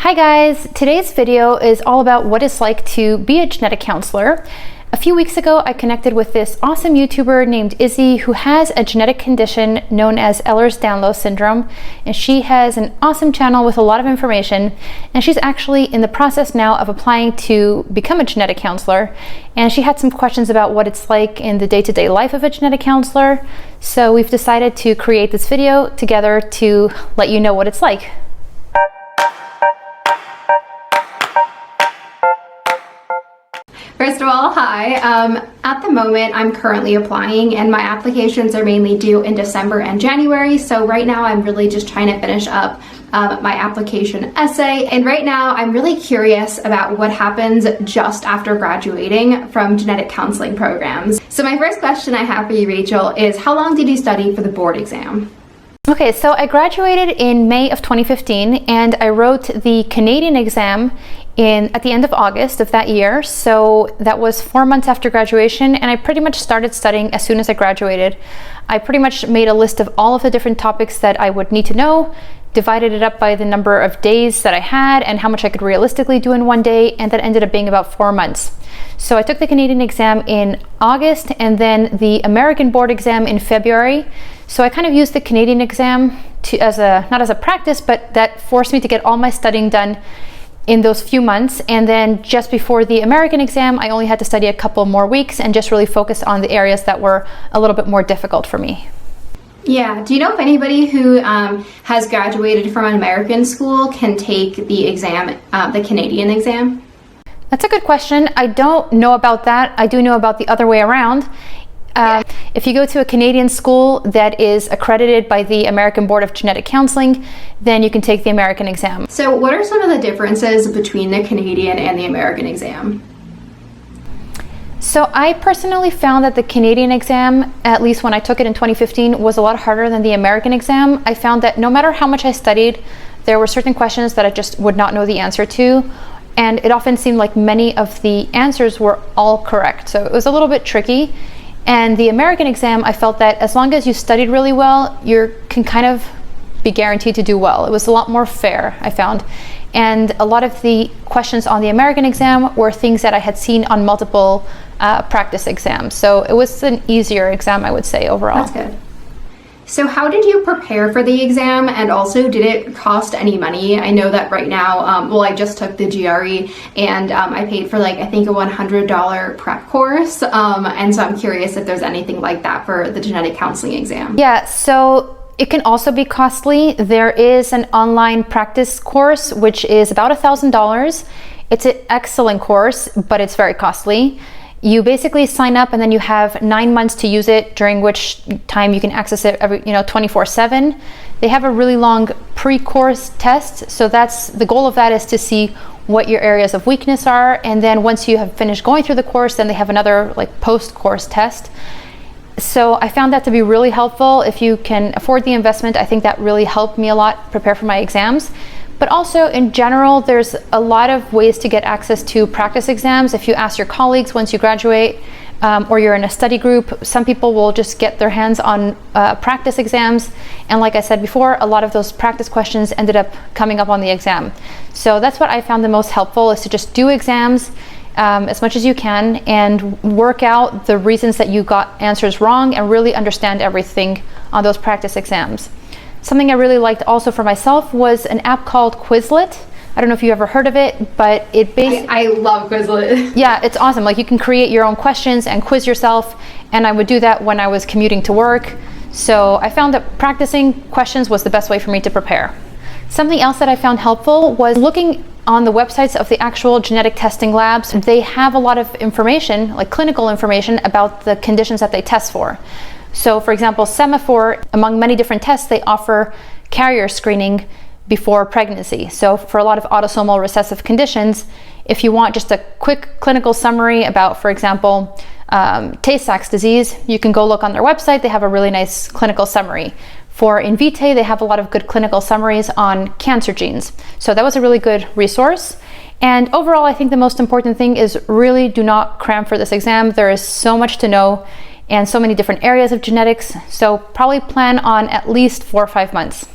Hi guys, today's video is all about what it's like to be a genetic counselor. A few weeks ago, I connected with this awesome YouTuber named Izzy who has a genetic condition known as Ehlers-Danlos syndrome, and she has an awesome channel with a lot of information, and she's actually in the process now of applying to become a genetic counselor, and she had some questions about what it's like in the day-to-day life of a genetic counselor, so we've decided to create this video together to let you know what it's like. First of all, hi. At the moment, I'm currently applying and my applications are mainly due in December and January. So right now I'm really just trying to finish up my application essay. And right now I'm really curious about what happens just after graduating from genetic counseling programs. So my first question I have for you, Rachel, is how long did you study for the board exam? Okay, so I graduated in May of 2015 and I wrote the Canadian exam at the end of August of that year. So that was 4 months after graduation, and I pretty much started studying as soon as I graduated. I pretty much made a list of all of the different topics that I would need to know, divided it up by the number of days that I had and how much I could realistically do in one day, and that ended up being about 4 months. So I took the Canadian exam in August and then the American board exam in February. So I kind of used the Canadian exam not as a practice, but that forced me to get all my studying done in those few months. And then just before the American exam, I only had to study a couple more weeks and just really focus on the areas that were a little bit more difficult for me. Yeah, do you know if anybody who has graduated from an American school can take the exam, the Canadian exam? That's a good question. I don't know about that. I do know about the other way around. If you go to a Canadian school that is accredited by the American Board of Genetic Counseling, then you can take the American exam. So what are some of the differences between the Canadian and the American exam? So I personally found that the Canadian exam, at least when I took it in 2015, was a lot harder than the American exam. I found that no matter how much I studied, there were certain questions that I just would not know the answer to. And it often seemed like many of the answers were all correct. So it was a little bit tricky. And the American exam, I felt that as long as you studied really well, you can kind of be guaranteed to do well. It was a lot more fair, I found. And a lot of the questions on the American exam were things that I had seen on multiple practice exams. So it was an easier exam, I would say, overall. That's good. So how did you prepare for the exam, and also did it cost any money? I know that right now, well, I just took the GRE and I paid for I think a $100 prep course. And so I'm curious if there's anything like that for the genetic counseling exam. Yeah, so it can also be costly. There is an online practice course, which is about $1,000. It's an excellent course, but it's very costly. You basically sign up and then you have 9 months to use it, during which time you can access it 24/7. They have a really long pre-course test. So that's the goal of that, is to see what your areas of weakness are. And then once you have finished going through the course, then they have another post-course test. So I found that to be really helpful. If you can afford the investment, I think that really helped me a lot prepare for my exams. But also in general, there's a lot of ways to get access to practice exams. If you ask your colleagues once you graduate, or you're in a study group, some people will just get their hands on practice exams. And like I said before, a lot of those practice questions ended up coming up on the exam. So that's what I found the most helpful, is to just do exams as much as you can and work out the reasons that you got answers wrong and really understand everything on those practice exams. Something I really liked also for myself was an app called Quizlet. I don't know if you ever heard of it, but it basically... I love Quizlet. Yeah, it's awesome. You can create your own questions and quiz yourself, and I would do that when I was commuting to work. So I found that practicing questions was the best way for me to prepare. Something else that I found helpful was looking on the websites of the actual genetic testing labs. They have a lot of information, clinical information, about the conditions that they test for. So for example, Semaphore, among many different tests, they offer carrier screening before pregnancy. So for a lot of autosomal recessive conditions, if you want just a quick clinical summary about, for example, Tay-Sachs disease, you can go look on their website. They have a really nice clinical summary. For Invitae, they have a lot of good clinical summaries on cancer genes. So that was a really good resource. And overall, I think the most important thing is really do not cram for this exam. There is so much to know and so many different areas of genetics. So probably plan on at least 4 or 5 months.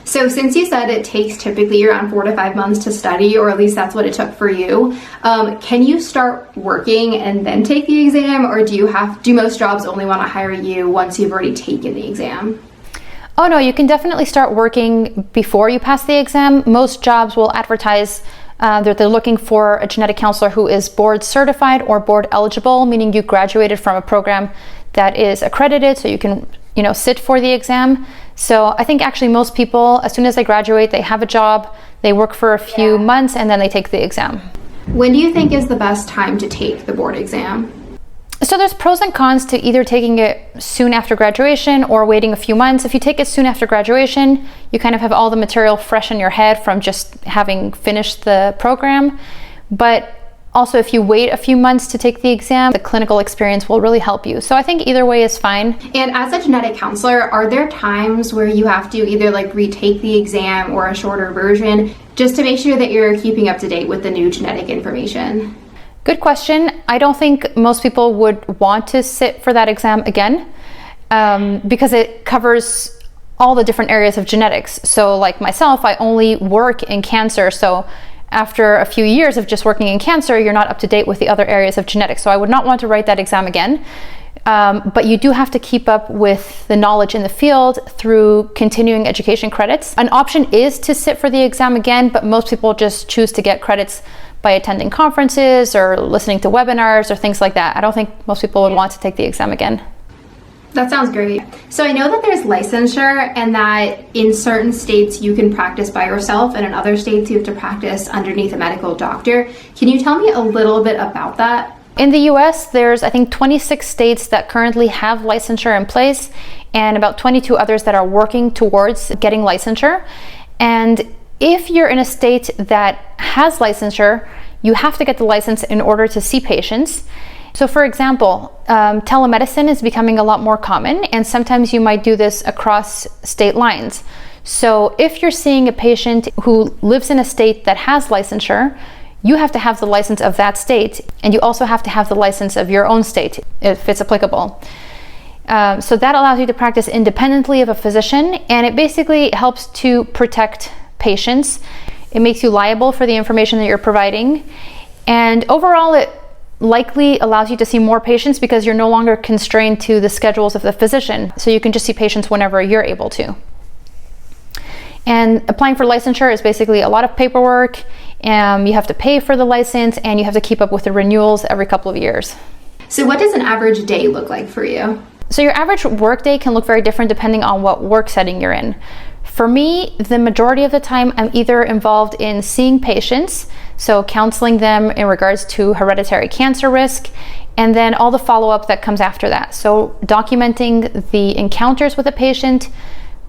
So since you said it takes typically around 4 to 5 months to study, or at least that's what it took for you, can you start working and then take the exam, or do most jobs only want to hire you once you've already taken the exam? Oh no, you can definitely start working before you pass the exam. Most jobs will advertise that they're looking for a genetic counselor who is board certified or board eligible, meaning you graduated from a program that is accredited so you can sit for the exam. So I think actually most people, as soon as they graduate, they have a job, they work for a few months, and then they take the exam. When do you think is the best time to take the board exam? So there's pros and cons to either taking it soon after graduation or waiting a few months. If you take it soon after graduation, you kind of have all the material fresh in your head from just having finished the program. But also, if you wait a few months to take the exam, the clinical experience will really help you. So I think either way is fine. And as a genetic counselor, are there times where you have to either retake the exam or a shorter version just to make sure that you're keeping up to date with the new genetic information? Good question. I don't think most people would want to sit for that exam again because it covers all the different areas of genetics. So like myself, I only work in cancer. So after a few years of just working in cancer, you're not up to date with the other areas of genetics. So I would not want to write that exam again. But you do have to keep up with the knowledge in the field through continuing education credits. An option is to sit for the exam again, but most people just choose to get credits by attending conferences or listening to webinars or things like that. I don't think most people would want to take the exam again. That sounds great. So I know that there's licensure and that in certain states you can practice by yourself and in other states you have to practice underneath a medical doctor. Can you tell me a little bit about that? In the US, there's I think 26 states that currently have licensure in place and about 22 others that are working towards getting licensure. And if you're in a state that has licensure, you have to get the license in order to see patients. So for example, telemedicine is becoming a lot more common, and sometimes you might do this across state lines. So if you're seeing a patient who lives in a state that has licensure, you have to have the license of that state, and you also have to have the license of your own state if it's applicable. So that allows you to practice independently of a physician, and it basically helps to protect patients. It makes you liable for the information that you're providing, and overall it likely allows you to see more patients because you're no longer constrained to the schedules of the physician. So you can just see patients whenever you're able to. And applying for licensure is basically a lot of paperwork. You have to pay for the license and you have to keep up with the renewals every couple of years. So what does an average day look like for you? So your average work day can look very different depending on what work setting you're in. For me, the majority of the time I'm either involved in seeing patients, so counseling them in regards to hereditary cancer risk, and then all the follow-up that comes after that. So documenting the encounters with a patient,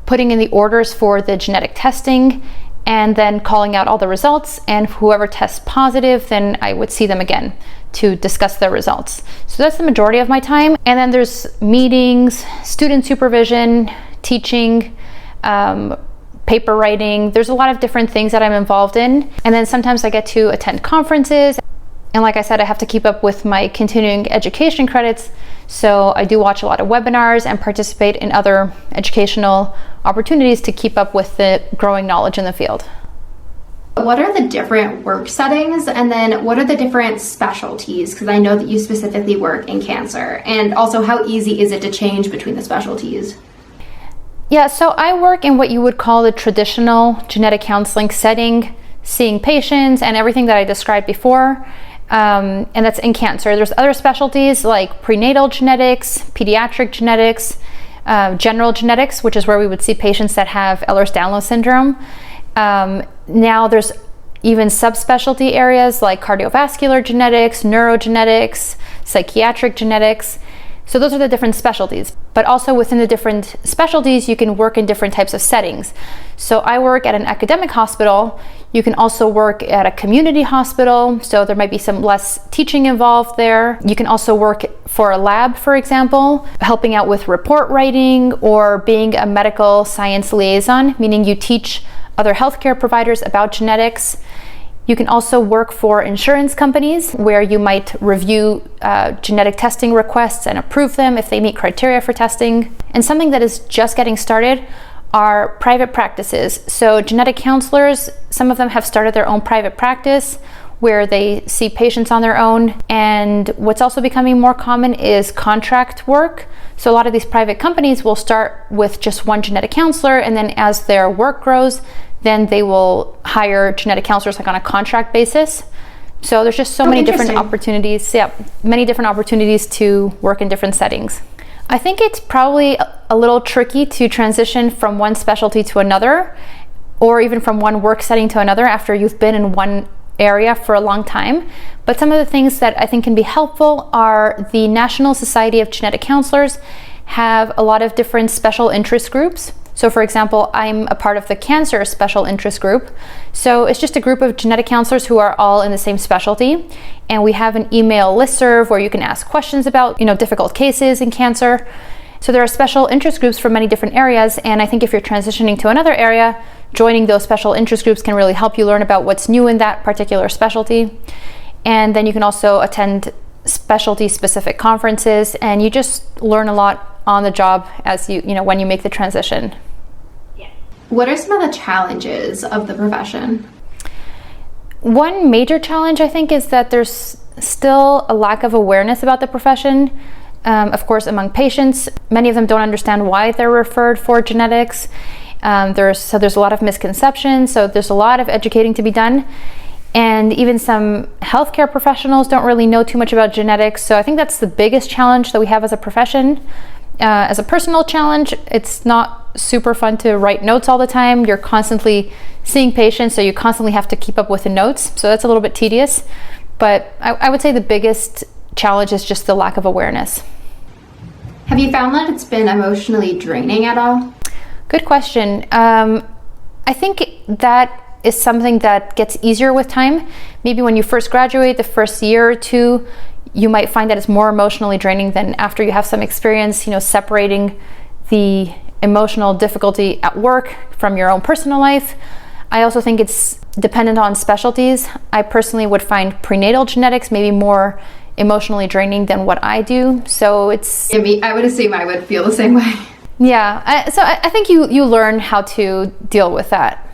putting in the orders for the genetic testing, and then calling out all the results, and whoever tests positive, then I would see them again to discuss their results. So that's the majority of my time. And then there's meetings, student supervision, teaching, paper writing. There's a lot of different things that I'm involved in. And then sometimes I get to attend conferences. And like I said, I have to keep up with my continuing education credits. So I do watch a lot of webinars and participate in other educational opportunities to keep up with the growing knowledge in the field. What are the different work settings, and then what are the different specialties? Because I know that you specifically work in cancer. And also, how easy is it to change between the specialties? Yeah, so I work in what you would call the traditional genetic counseling setting, seeing patients and everything that I described before, and that's in cancer. There's other specialties like prenatal genetics, pediatric genetics, general genetics, which is where we would see patients that have Ehlers-Danlos syndrome. Now there's even subspecialty areas like cardiovascular genetics, neurogenetics, psychiatric genetics. So those are the different specialties, but also within the different specialties, you can work in different types of settings. So I work at an academic hospital. You can also work at a community hospital. So there might be some less teaching involved there. You can also work for a lab, for example, helping out with report writing or being a medical science liaison, meaning you teach other healthcare providers about genetics. You can also work for insurance companies where you might review genetic testing requests and approve them if they meet criteria for testing. And something that is just getting started are private practices. So genetic counselors, some of them have started their own private practice where they see patients on their own. And what's also becoming more common is contract work. So a lot of these private companies will start with just one genetic counselor, and then as their work grows, then they will hire genetic counselors like on a contract basis. So there's just so many different opportunities. Yeah, many different opportunities to work in different settings. I think it's probably a little tricky to transition from one specialty to another, or even from one work setting to another after you've been in one area for a long time. But some of the things that I think can be helpful are the National Society of Genetic Counselors have a lot of different special interest groups. So for example, I'm a part of the cancer special interest group. So it's just a group of genetic counselors who are all in the same specialty. And we have an email listserv where you can ask questions about, difficult cases in cancer. So there are special interest groups from many different areas. And I think if you're transitioning to another area, joining those special interest groups can really help you learn about what's new in that particular specialty. And then you can also attend specialty specific conferences, and you just learn a lot on the job as when you make the transition. What are some of the challenges of the profession? One major challenge, I think, is that there's still a lack of awareness about the profession. Of course, among patients, many of them don't understand why they're referred for genetics. There's a lot of misconceptions, so there's a lot of educating to be done. And even some healthcare professionals don't really know too much about genetics. So I think that's the biggest challenge that we have as a profession. As a personal challenge, it's not super fun to write notes all the time. You're constantly seeing patients, so you constantly have to keep up with the notes. So that's a little bit tedious. But I would say the biggest challenge is just the lack of awareness. Have you found that it's been emotionally draining at all? Good question. I think that is something that gets easier with time. Maybe when you first graduate, the first year or two, you might find that it's more emotionally draining than after you have some experience, separating the emotional difficulty at work from your own personal life. I also think it's dependent on specialties. I personally would find prenatal genetics maybe more emotionally draining than what I do. So it's... I would assume I would feel the same way. Yeah, so I think you learn how to deal with that.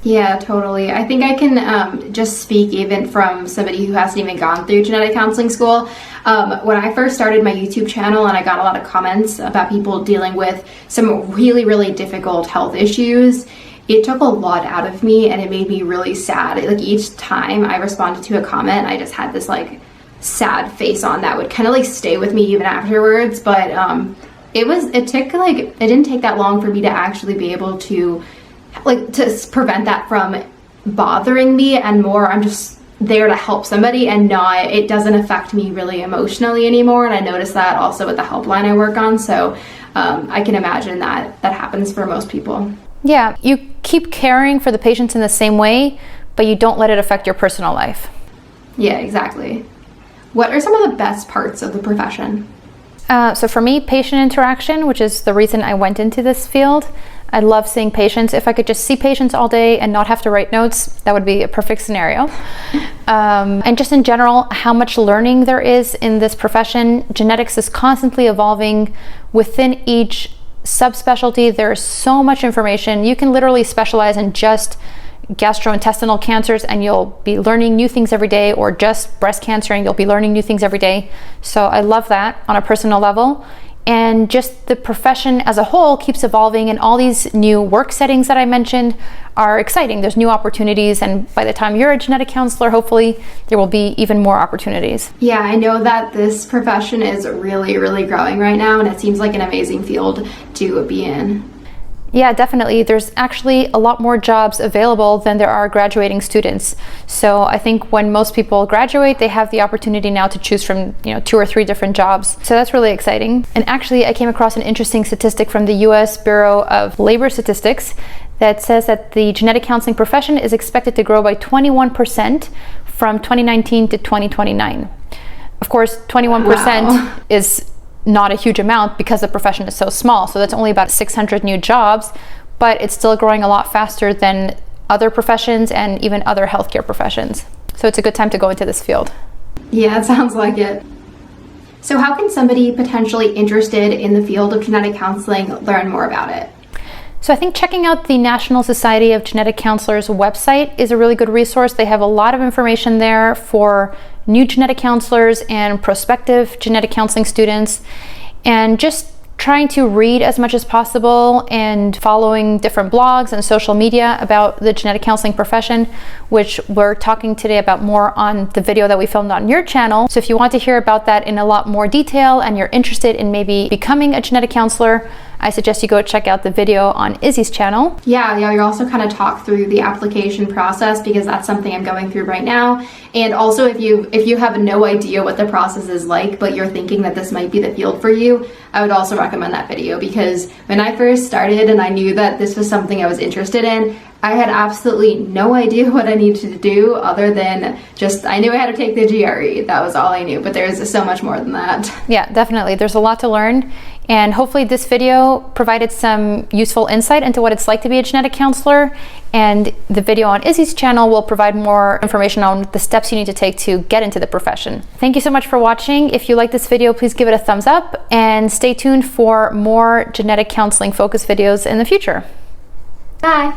Yeah, totally. I think I can just speak even from somebody who hasn't even gone through genetic counseling school. When I first started my YouTube channel and I got a lot of comments about people dealing with some really, really difficult health issues, it took a lot out of me and it made me really sad. Like each time I responded to a comment, I just had this like sad face on that would kind of like stay with me even afterwards. But it didn't take that long for me to actually be able to prevent that from bothering me, and more I'm just there to help somebody and it doesn't affect me really emotionally anymore. And I noticed that also with the helpline I work on, so I can imagine that happens for most people. Yeah, you keep caring for the patients in the same way, but you don't let it affect your personal life. Yeah, exactly. What are some of the best parts of the profession? So for me, patient interaction, which is the reason I went into this field. I love seeing patients. If I could just see patients all day and not have to write notes, that would be a perfect scenario. And just in general, how much learning there is in this profession. Genetics is constantly evolving. Within each subspecialty, there's so much information. You can literally specialize in just gastrointestinal cancers and you'll be learning new things every day, or just breast cancer and you'll be learning new things every day. So I love that on a personal level. And just the profession as a whole keeps evolving, and all these new work settings that I mentioned are exciting. There's new opportunities, and by the time you're a genetic counselor, hopefully there will be even more opportunities. Yeah, I know that this profession is really, really growing right now, and it seems like an amazing field to be in. Yeah, definitely. There's actually a lot more jobs available than there are graduating students. So I think when most people graduate, they have the opportunity now to choose from 2 or 3 different jobs. So that's really exciting. And actually, I came across an interesting statistic from the US Bureau of Labor Statistics that says that the genetic counseling profession is expected to grow by 21% from 2019 to 2029. Of course, 21% is not a huge amount because the profession is so small. So that's only about 600 new jobs, but it's still growing a lot faster than other professions and even other healthcare professions. So it's a good time to go into this field. Yeah, it sounds like it. So how can somebody potentially interested in the field of genetic counseling learn more about it? So I think checking out the National Society of Genetic Counselors website is a really good resource. They have a lot of information there for new genetic counselors and prospective genetic counseling students, and just trying to read as much as possible and following different blogs and social media about the genetic counseling profession, which we're talking today about more on the video that we filmed on your channel. So if you want to hear about that in a lot more detail and you're interested in maybe becoming a genetic counselor, I suggest you go check out the video on Izzy's channel. Yeah, you also kind of talk through the application process, because that's something I'm going through right now. And also, if you have no idea what the process is like, but you're thinking that this might be the field for you, I would also recommend that video, because when I first started and I knew that this was something I was interested in, I had absolutely no idea what I needed to do other than just, I knew I had to take the GRE. That was all I knew, but there's so much more than that. Yeah, definitely. There's a lot to learn. And hopefully this video provided some useful insight into what it's like to be a genetic counselor. And the video on Izzy's channel will provide more information on the steps you need to take to get into the profession. Thank you so much for watching. If you like this video, please give it a thumbs up and stay tuned for more genetic counseling focused videos in the future. Bye.